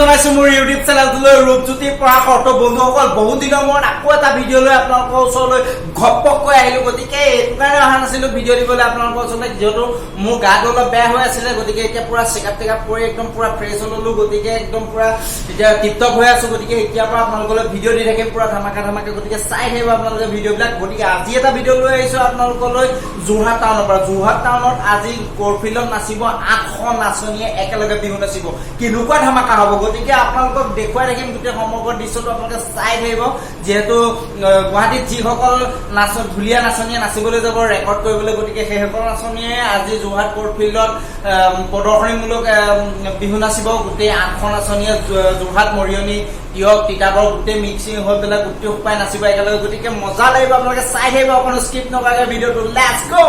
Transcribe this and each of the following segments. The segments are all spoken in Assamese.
জনাইছো মোৰ ইউটিউব চেনেলটোলৈ ৰূপজ্যোতি পৰাশৰ্ত বন্ধুসকল বহুত দিনৰ মূৰত আকৌ এটা ভিডিঅ' লৈ আপোনালোকৰ ওচৰলৈ ঘপককৈ আহিলো গতিকে এইটো কাৰণে অহা নাছিলো ভিডিঅ' দিবলৈ আপোনালোকৰ ওচৰলৈ যিহেতু মোৰ গাটো অলপ বেয়া হৈ আছিলে গতিকে এতিয়া পুৰা চেকআপ কৰি একদম পুৰা ফ্ৰেছ হ'লো গতিকে একদম পুৰা এতিয়া টিপটপ হৈ আছো গতিকে এতিয়াৰ পৰা আপোনালোকলৈ ভিডিঅ' দি থাকিম পুৰা ধামাকা গতিকে চাই থাকিব আপোনালোকে ভিডিঅ'বিলাক গতিকে আজি এটা ভিডিঅ' লৈ আহিছো আপোনালোকলৈ যোৰহাট টাউনৰ পৰা যোৰহাট টাউনত আজি কোৰফিল্ডত নাচিব 8খন নাচনীয়ে একেলগে বিহু নাচিব কেনেকুৱা ধামাকা হ'ব গতিকে আপোনালোকক দেখুৱাই ৰাখিম গোটেই সমগ্ৰ দৃশ্যটো আপোনালোকে চাই থাকিব যিহেতু গুৱাহাটীত যিসকল dhulia নাচনীয়ে নাচিবলৈ যাব ৰেকৰ্ড কৰিবলৈ গতিকে সেইসকল নাচনীয়ে আজি যোৰহাট কোৰফিল্ডত প্ৰদৰ্শনীমূলক বিহু নাচিব গোটেই 8খন নাচনীয়ে যোৰহাট মৰিয়নি ইয়ক তিতাবৰ গোটেই মিক্সিং হৈ পেলাই গোটেই উপায় নাচিব একেলগে গতিকে মজা লাগিব আপোনালোকে চাই থাকিব অকণো স্কিপ নকৰাকৈ ভিডিঅ'টো লেটছ গো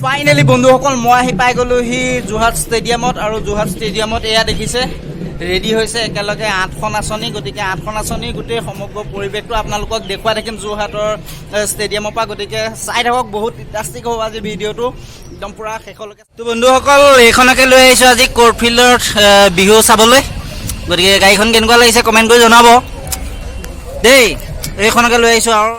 ফাইনেলি বন্ধুসকল মই আহি পাই গ'লোহি যোৰহাট ষ্টেডিয়ামত আৰু যোৰহাট ষ্টেডিয়ামত এয়া দেখিছে ৰেডি হৈছে একেলগে 8খন নাচনী গতিকে 8খন নাচনী গোটেই সমগ্ৰ পৰিৱেশটো আপোনালোকক দেখুৱাই থাকিম যোৰহাটৰ ষ্টেডিয়ামৰ পৰা গতিকে চাই থাকক বহুত ইণ্টাৰেষ্টিং হ'ব আজি ভিডিঅ'টো একদম পুৰা শেষলৈকে তো বন্ধুসকল এইখনকে লৈ আহিছোঁ আজি কোৰফিল্ডত বিহু চাবলৈ গতিকে গাড়ীখন কেনেকুৱা লাগিছে কমেণ্ট কৰি জনাব দেই এইখনকে লৈ আহিছোঁ আৰু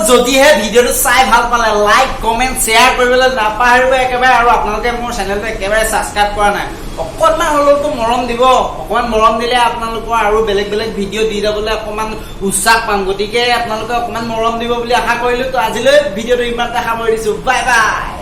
যদিহে ভিডিঅ'টো চাই ভাল পালে লাইক কমেন্ট শ্বেয়াৰ কৰিবলৈ নাপাহৰিব একেবাৰে আৰু আপোনালোকে মোৰ চেনেলটো একেবাৰে ছাবস্ক্ৰাইব কৰা নাই অকণমান হ'লেওতো মৰম দিব অকণমান মৰম দিলে আপোনালোকৰ আৰু বেলেগ বেলেগ ভিডিঅ' দি যাবলৈ অকণমান উৎসাহ পাম গতিকে আপোনালোকে অকণমান মৰম দিব বুলি আশা কৰিলোঁ তো আজিলৈ ভিডিঅ'টো ইমানতে সামৰি দিছোঁ বাই বাই